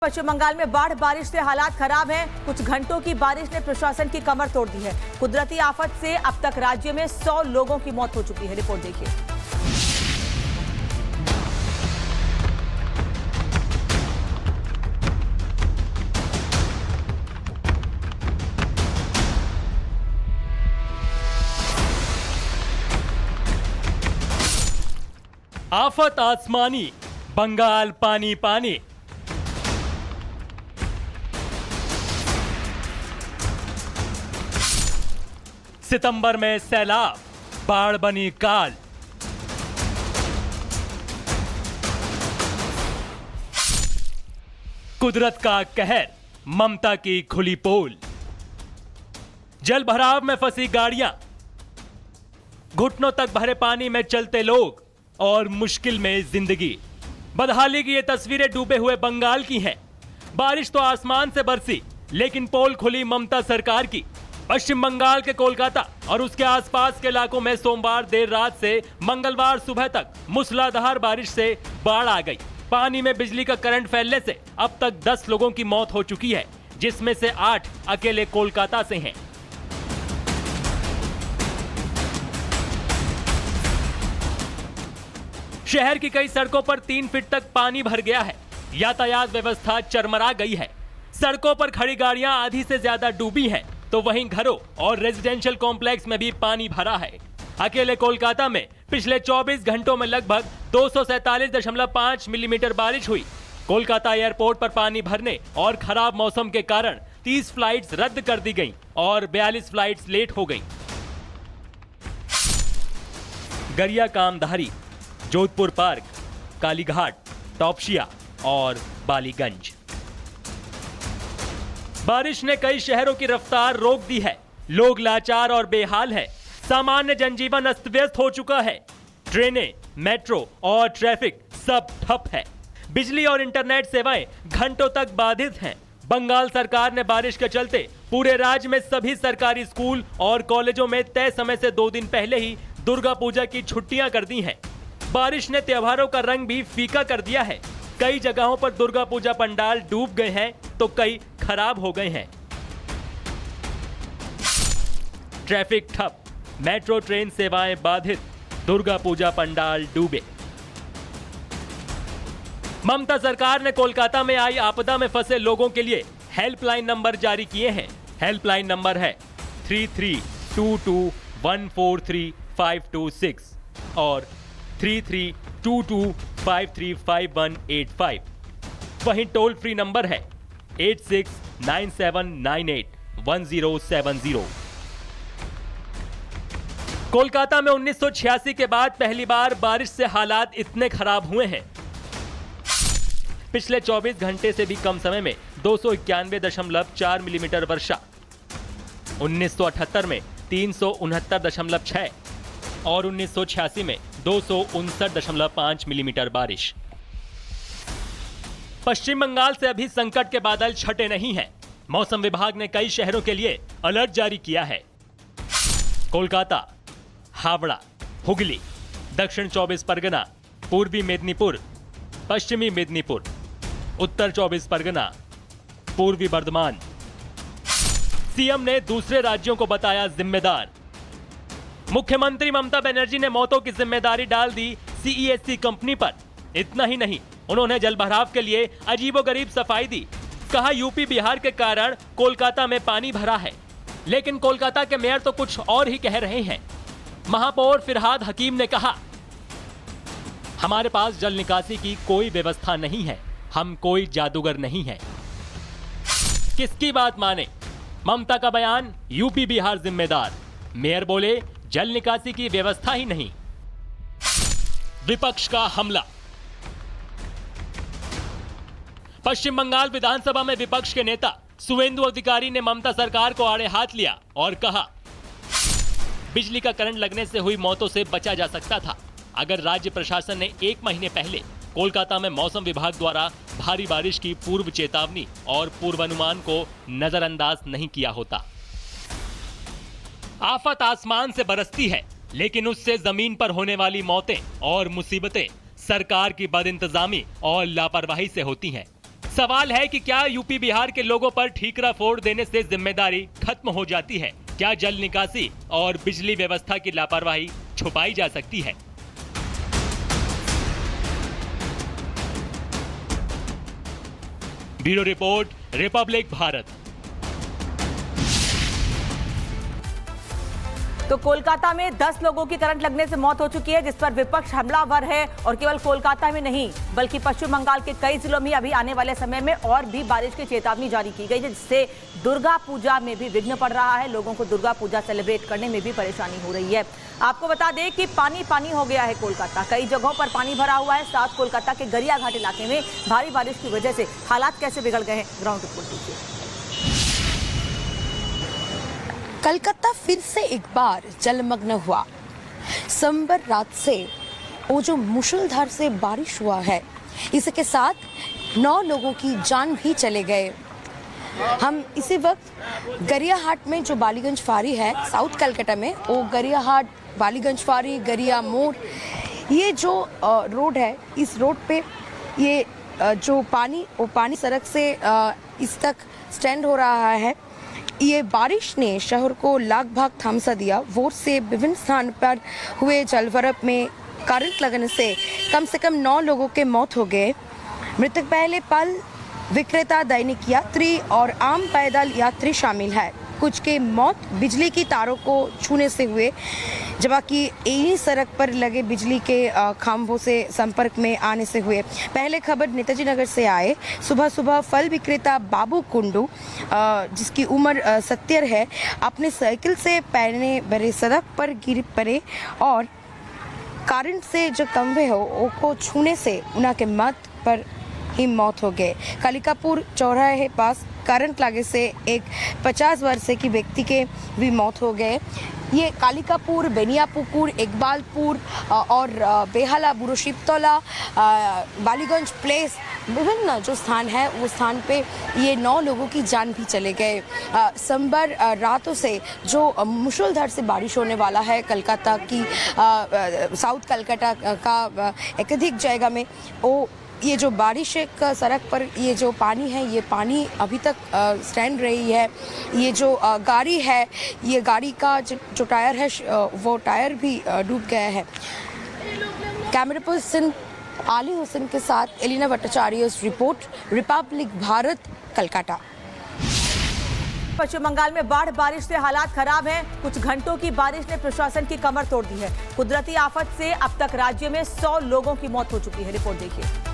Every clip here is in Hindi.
पश्चिम बंगाल में बाढ़ बारिश से हालात खराब हैं। कुछ घंटों की बारिश ने प्रशासन की कमर तोड़ दी है। कुदरती आफत से अब तक राज्य में 100 लोगों की मौत हो चुकी है। रिपोर्ट देखिए। आफत आसमानी, बंगाल पानी पानी। सितंबर में सैलाब, बाढ़ बनी काल। कुदरत का कहर, ममता की खुली पोल। जल भराव में फंसी गाड़ियां, घुटनों तक भरे पानी में चलते लोग और मुश्किल में जिंदगी। बदहाली की ये तस्वीरें डूबे हुए बंगाल की हैं। बारिश तो आसमान से बरसी, लेकिन पोल खुली ममता सरकार की। पश्चिम बंगाल के कोलकाता और उसके आसपास के इलाकों में सोमवार देर रात से मंगलवार सुबह तक मूसलाधार बारिश से बाढ़ आ गई। पानी में बिजली का करंट फैलने से अब तक 10 लोगों की मौत हो चुकी है, जिसमें से 8 अकेले कोलकाता से हैं। शहर की कई सड़कों पर 3 फीट तक पानी भर गया है। यातायात व्यवस्था चरमरा गई है। सड़कों पर खड़ी गाड़ियां आधी से ज्यादा डूबी हैं, तो वहीं घरों और रेजिडेंशियल कॉम्प्लेक्स में भी पानी भरा है। अकेले कोलकाता में पिछले 24 घंटों में लगभग 247.5 मिलीमीटर बारिश हुई। कोलकाता एयरपोर्ट पर पानी भरने और खराब मौसम के कारण 30 फ्लाइट्स रद्द कर दी गईं और 42 फ्लाइट्स लेट हो गईं। गरिया कामधारी, जोधपुर पार्क, कालीघाट, टॉपशिया और बालीगंज। बारिश ने कई शहरों की रफ्तार रोक दी है। लोग लाचार और बेहाल हैं। सामान्य जनजीवन अस्त व्यस्त हो चुका है। ट्रेनें, मेट्रो और ट्रैफिक सब ठप है। बिजली और इंटरनेट सेवाएं घंटों तक बाधित हैं। बंगाल सरकार ने बारिश के चलते पूरे राज्य में सभी सरकारी स्कूल और कॉलेजों में तय समय से 2 दिन पहले ही दुर्गा पूजा की छुट्टियां कर दी हैं। बारिश ने त्योहारों का रंग भी फीका कर दिया है। कई जगहों पर दुर्गा पूजा पंडाल डूब गए हैं, तो कई खराब हो गए हैं। ट्रैफिक ठप, मेट्रो ट्रेन सेवाएं बाधित, दुर्गा पूजा पंडाल डूबे। ममता सरकार ने कोलकाता में आई आपदा में फंसे लोगों के लिए हेल्पलाइन नंबर जारी किए हैं। हेल्पलाइन नंबर है 3322143526 और 3322535185। वहीं टोल फ्री नंबर है 8697981070। कोलकाता में 1986 के बाद पहली बार बारिश से हालात इतने खराब हुए हैं। पिछले 24 घंटे से भी कम समय में 291.4 मिलीमीटर वर्षा। 1978 में 369.6 और 1986 में 259.5 मिलीमीटर बारिश। पश्चिम बंगाल से अभी संकट के बादल छटे नहीं हैं। मौसम विभाग ने कई शहरों के लिए अलर्ट जारी किया है। कोलकाता, हावड़ा, हुगली, दक्षिण 24 परगना, पूर्वी मेदिनीपुर, पश्चिमी मेदिनीपुर, उत्तर 24 परगना, पूर्वी बर्धमान। सीएम ने दूसरे राज्यों को बताया जिम्मेदार। मुख्यमंत्री ममता बनर्जी ने मौतों की जिम्मेदारी डाल दी सीईएससी कंपनी पर। इतना ही नहीं, उन्होंने जलभराव के लिए अजीबोगरीब सफाई दी। कहा यूपी बिहार के कारण कोलकाता में पानी भरा है। लेकिन कोलकाता के मेयर तो कुछ और ही कह रहे हैं। महापौर फिरहाद हकीम ने कहा, हमारे पास जल निकासी की कोई व्यवस्था नहीं है। हम कोई जादूगर नहीं है। किसकी बात माने? ममता का बयान, यूपी बिहार जिम्मेदार। मेयर बोले, जल निकासी की व्यवस्था ही नहीं। विपक्ष का हमला। पश्चिम बंगाल विधानसभा में विपक्ष के नेता सुवेंदु अधिकारी ने ममता सरकार को आड़े हाथ लिया और कहा, बिजली का करंट लगने से हुई मौतों से बचा जा सकता था अगर राज्य प्रशासन ने 1 महीने पहले कोलकाता में मौसम विभाग द्वारा भारी बारिश की पूर्व चेतावनी और पूर्वानुमान को नजरअंदाज नहीं किया होता। आफत आसमान से बरसती है, लेकिन उससे जमीन पर होने वाली मौतें और मुसीबतें सरकार की बदइंतजामी और लापरवाही से होती हैं। सवाल है कि क्या यूपी बिहार के लोगों पर ठीकरा फोड़ देने से जिम्मेदारी खत्म हो जाती है? क्या जल निकासी और बिजली व्यवस्था की लापरवाही छुपाई जा सकती है? Bureau report, Republic Bharat. तो कोलकाता में 10 लोगों की करंट लगने से मौत हो चुकी है, जिस पर विपक्ष हमलावर है। और केवल कोलकाता में नहीं, बल्कि पश्चिम बंगाल के कई जिलों में अभी आने वाले समय में और भी बारिश की चेतावनी जारी की गई है, जिससे दुर्गा पूजा में भी विघ्न पड़ रहा है। लोगों को दुर्गा पूजा सेलिब्रेट करने में भी परेशानी हो रही है। आपको बता दें कि पानी पानी हो गया है कोलकाता, कई जगहों पर पानी भरा हुआ है। साथ कोलकाता के गरियाघाट इलाके में भारी बारिश की वजह से हालात कैसे बिगड़ गए हैं, ग्राउंड रिपोर्ट देखिए। कलकत्ता फिर से एक बार जलमग्न हुआ। सोमवार रात से वो जो मूसलाधार से बारिश हुआ है, इसके साथ 9 लोगों की जान भी चले गए। हम इसी वक्त गरियाहाट में जो बालीगंज फारी है साउथ कलकत्ता में, वो गरियाहाट, बालीगंज फारी, गरिया मोड़, ये जो रोड है, इस रोड पे ये जो पानी सड़क से इस तक स्टैंड हो रहा है। ये बारिश ने शहर को लगभग थमसा दिया। वोर से विभिन्न स्थान पर हुए जलभराव में करंट लगने से कम 9 लोगों के मौत हो गए। मृतक पहले पल विक्रेता, दैनिक यात्री और आम पैदल यात्री शामिल है। कुछ के मौत बिजली की तारों को छूने से हुए, जबकि यही सड़क पर लगे बिजली के खंभों से संपर्क में आने से हुए। पहले खबर नेताजी नगर से आए। सुबह फल विक्रेता बाबू कुंडू, जिसकी उम्र 70 है, अपने साइकिल से पैरने भरे सड़क पर गिर पड़े और करंट से जो खंभे हो को छूने से उनके मौत पर ही मौत हो गए। कालिकापुर चौराहे पास करंट लगे से एक 50 वर्ष के व्यक्ति के भी मौत हो गए। ये कालिकापुर, बेनियापुकुर, इकबालपुर और बेहाला, बुरुशिपतला, बालीगंज प्लेस, विभिन्न जो स्थान है वो स्थान पे ये 9 लोगों की जान भी चले गए। सोमवार रातों से जो मूसलाधार से बारिश होने वाला है कलकत्ता की, साउथ कलकत्ता का एकाधिक जगह में, वो ये जो बारिश का सड़क पर ये जो पानी है, ये पानी अभी तक स्टैंड रही है। ये जो गाड़ी है, ये गाड़ी का जो टायर है वो टायर भी डूब गया है। कैमरा पर्सन आली हुसैन के साथ Elina Bhattacharya, report, Republic Bharat, Calcutta. Paschim Bengal में बाढ़ बारिश से हालात खराब हैं। कुछ घंटों की बारिश ने प्रशासन की कमर तोड़ दी है। कुदरती आफत से अब तक राज्य में 100 लोगों की मौत हो चुकी है। रिपोर्ट देखिए।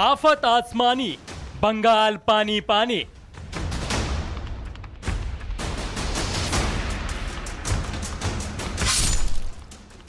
आफत आसमानी, बंगाल पानी पानी।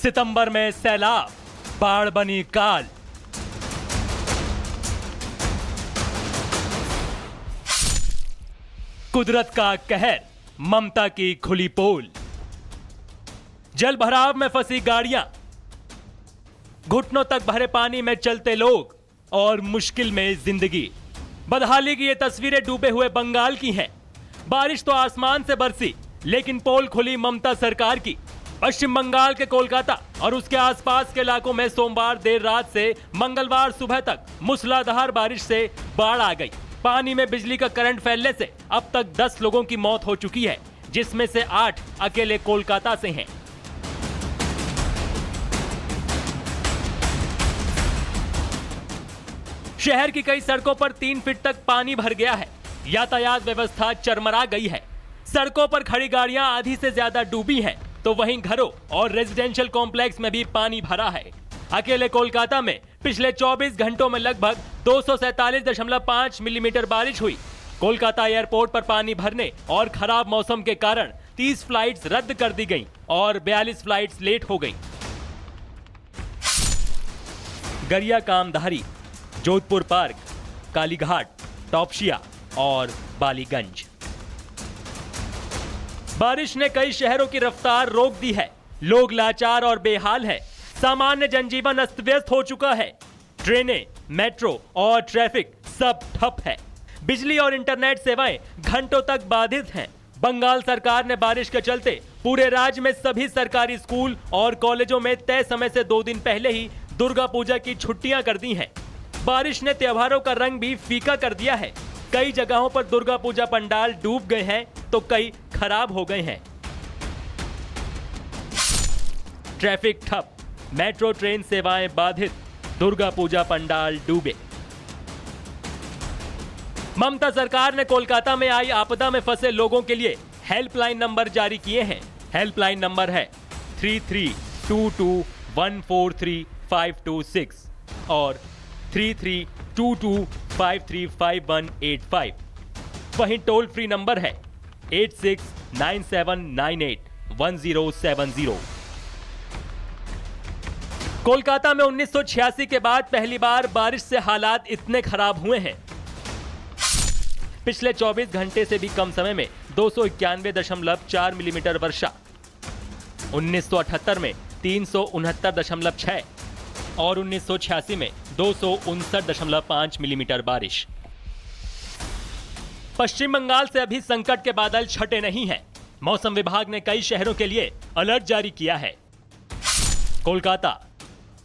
सितंबर में सैलाब, बाढ़ बनी काल। कुदरत का कहर, ममता की खुली पोल। जल भराव में फंसी गाड़ियां, घुटनों तक भरे पानी में चलते लोग और मुश्किल में जिंदगी। बदहाली की ये तस्वीरें डूबे हुए बंगाल की हैं। बारिश तो आसमान से बरसी, लेकिन पोल खुली ममता सरकार की। पश्चिम बंगाल के कोलकाता और उसके आसपास के इलाकों में सोमवार देर रात से मंगलवार सुबह तक मूसलाधार बारिश से बाढ़ आ गई। पानी में बिजली का करंट फैलने से अब तक 10 लोगों की मौत हो चुकी है, जिसमें से 8 अकेले कोलकाता से हैं। शहर की कई सड़कों पर 3 फीट तक पानी भर गया है। यातायात व्यवस्था चरमरा गई है। सड़कों पर खड़ी गाड़ियां आधी से ज्यादा डूबी हैं, तो वहीं घरों और रेजिडेंशियल कॉम्प्लेक्स में भी पानी भरा है। अकेले कोलकाता में पिछले 24 घंटों में लगभग 247.5 मिलीमीटर बारिश हुई। कोलकाता एयरपोर्ट पर पानी भरने और खराब मौसम के कारण 30 फ्लाइट्स रद्द कर दी गईं और 42 फ्लाइट्स लेट हो गईं। गरिया कामधारी, जोधपुर पार्क, कालीघाट, टॉपशिया और बालीगंज। बारिश ने कई शहरों की रफ्तार रोक दी है। लोग लाचार और बेहाल हैं। सामान्य जनजीवन अस्त व्यस्त हो चुका है। ट्रेनें, मेट्रो और ट्रैफिक सब ठप है। बिजली और इंटरनेट सेवाएं घंटों तक बाधित हैं। बंगाल सरकार ने बारिश के चलते पूरे राज्य में सभी सरकारी स्कूल और कॉलेजों में तय समय से 2 दिन पहले ही दुर्गा पूजा की छुट्टियां कर दी हैं। बारिश ने त्योहारों का रंग भी फीका कर दिया है। कई जगहों पर दुर्गा पूजा पंडाल डूब गए हैं तो कई खराब हो गए हैं। ट्रैफिक ठप, मेट्रो ट्रेन सेवाएं बाधित, दुर्गा पूजा पंडाल डूबे। ममता सरकार ने कोलकाता में आई आपदा में फंसे लोगों के लिए हेल्पलाइन नंबर जारी किए हैं। हेल्पलाइन नंबर है 3322143526 और 3322535185। वहीं टोल फ्री नंबर है 8697981070। कोलकाता में 1986 के बाद पहली बार बारिश से हालात इतने खराब हुए हैं। पिछले 24 घंटे से भी कम समय में 291.4 मिलीमीटर वर्षा, 1978 में 369.6 और 1986 में 259.5 मिलीमीटर बारिश। पश्चिम बंगाल से अभी संकट के बादल छटे नहीं हैं। मौसम विभाग ने कई शहरों के लिए अलर्ट जारी किया है। कोलकाता,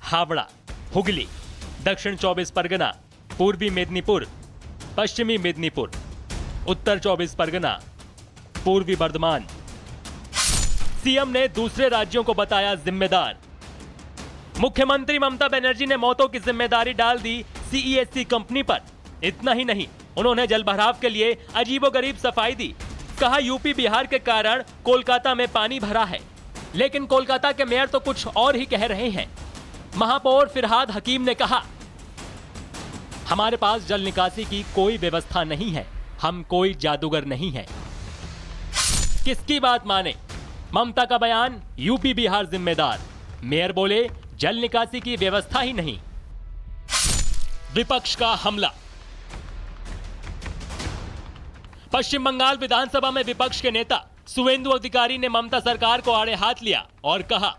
हावड़ा, हुगली, दक्षिण 24 परगना, पूर्वी मेदिनीपुर, पश्चिमी मेदिनीपुर, उत्तर 24 परगना, पूर्वी बर्धमान। सीएम ने दूसरे राज्यों को बताया जिम्मेदार। मुख्यमंत्री ममता बनर्जी ने मौतों की जिम्मेदारी डाल दी सीईएससी कंपनी पर। इतना ही नहीं, उन्होंने जलभराव के लिए अजीबोगरीब सफाई दी। कहा यूपी बिहार के कारण कोलकाता में पानी भरा है। लेकिन कोलकाता के मेयर तो कुछ और ही कह रहे हैं। महापौर फिरहाद हकीम ने कहा, हमारे पास जल निकासी की कोई व्यवस्था नहीं है, हम कोई जादूगर नहीं है। किसकी बात माने? ममता का बयान, यूपी बिहार जिम्मेदार। मेयर बोले जल निकासी की व्यवस्था ही नहीं। विपक्ष का हमला। पश्चिम बंगाल विधानसभा में विपक्ष के नेता सुवेंदु अधिकारी ने ममता सरकार को आड़े हाथ लिया और कहा,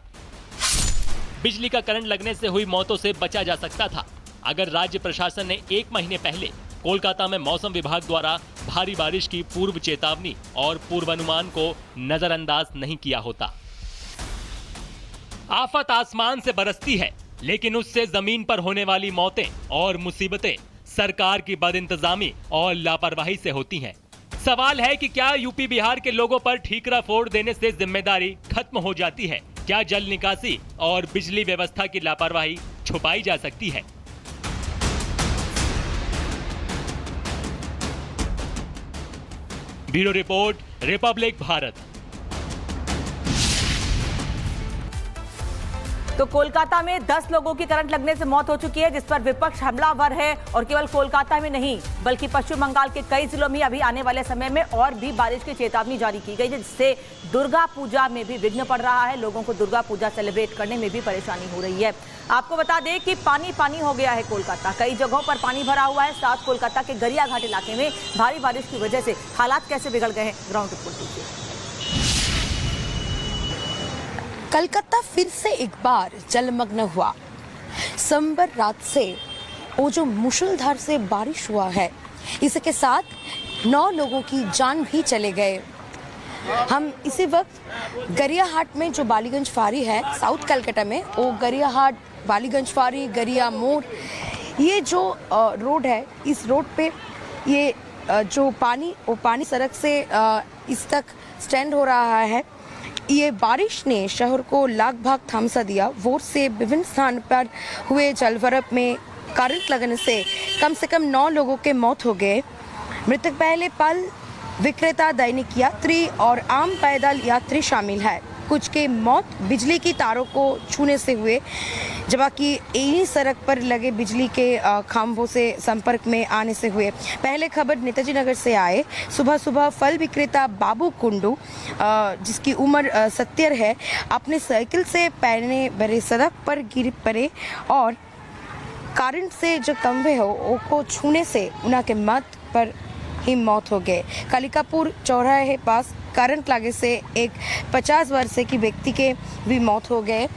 बिजली का करंट लगने से हुई मौतों से बचा जा सकता था अगर राज्य प्रशासन ने 1 महीने पहले कोलकाता में मौसम विभाग द्वारा भारी बारिश की पूर्व चेतावनी और पूर्वानुमान को नजरअंदाज नहीं किया होता। आफत आसमान से बरसती है, लेकिन उससे जमीन पर होने वाली मौतें और मुसीबतें सरकार की बदइंतजामी और लापरवाही से होती हैं। सवाल है कि क्या यूपी बिहार के लोगों पर ठीकरा फोड़ देने से जिम्मेदारी खत्म हो जाती है? क्या जल निकासी और बिजली व्यवस्था की लापरवाही छुपाई जा सकती है? Bureau report, Republic Bharat. तो कोलकाता में 10 लोगों की करंट लगने से मौत हो चुकी है, जिस पर विपक्ष हमलावर है। और केवल कोलकाता में नहीं, बल्कि पश्चिम बंगाल के कई जिलों में अभी आने वाले समय में और भी बारिश की चेतावनी जारी की गई है, जिससे दुर्गा पूजा में भी विघ्न पड़ रहा है। लोगों को दुर्गा पूजा सेलिब्रेट करने में भी परेशानी हो रही है। आपको बता दें कि पानी पानी हो गया है कोलकाता। कई जगहों पर पानी भरा हुआ है। साथ कोलकाता के गरिया घाट इलाके में भारी बारिश की वजह से हालात कैसे बिगड़ गए हैं, ग्राउंड रिपोर्ट कीजिए। कलकत्ता फिर से एक बार जलमग्न हुआ। सोमवार रात से वो जो मूसलाधार से बारिश हुआ है, इसके साथ 9 लोगों की जान भी चले गए। हम इसी वक्त गरियाहाट में जो बालीगंज फारी है साउथ कलकत्ता में, वो गरियाहाट, बालीगंज फारी, गरिया मोड़, ये जो रोड है, इस रोड पे ये जो पानी, वो पानी सड़क से इस तक स्टैंड हो रहा है। ये बारिश ने शहर को लगभग थमसा दिया। वोट से विभिन्न स्थान पर हुए जलभराव में करंट लगने से कम 9 लोगों के मौत हो गए। मृतक पहले फल विक्रेता, दैनिक यात्री और आम पैदल यात्री शामिल है। कुछ के मौत बिजली की तारों को छूने से हुए, जबकि यही सड़क पर लगे बिजली के खंभों से संपर्क में आने से हुए। पहले खबर नेताजी नगर से आए। सुबह फल विक्रेता बाबू कुंडू, जिसकी उम्र 70 है, अपने साइकिल से पैरने भरे सड़क पर गिर पड़े और करंट से जो खंभे हो को छूने से उनके मौत पर ही मौत हो गए। कालिकापुर चौराहे पास करंट लगने से एक 50 वर्ष की व्यक्ति के भी मौत हो गए।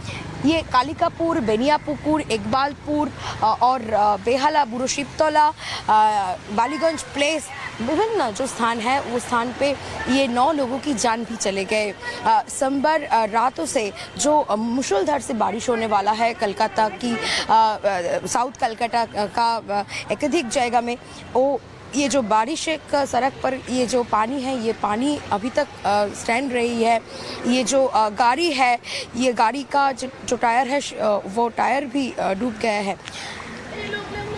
ये कालिकापुर, बेनियापुकुर, इकबालपुर और बेहाला, बुरुशिप्तोला, बालीगंज प्लेस, विभिन्न जो स्थान है वो स्थान पे ये 9 लोगों की जान भी चले गए। सोमवार रातों से जो मूसलाधार से बारिश होने वाला है कलकत्ता की साउथ कलकत्ता का एकाधिक जगह में, वो ये जो बारिश का सड़क पर ये जो पानी है, ये पानी अभी तक स्टैंड रही है। ये जो गाड़ी है, ये गाड़ी का जो टायर है वो टायर भी डूब गया है।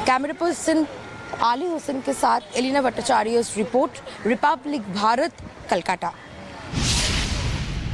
कैमरा पर्सन आली हुसैन के साथ Elina Bhattacharya report, Republic Bharat, Calcutta.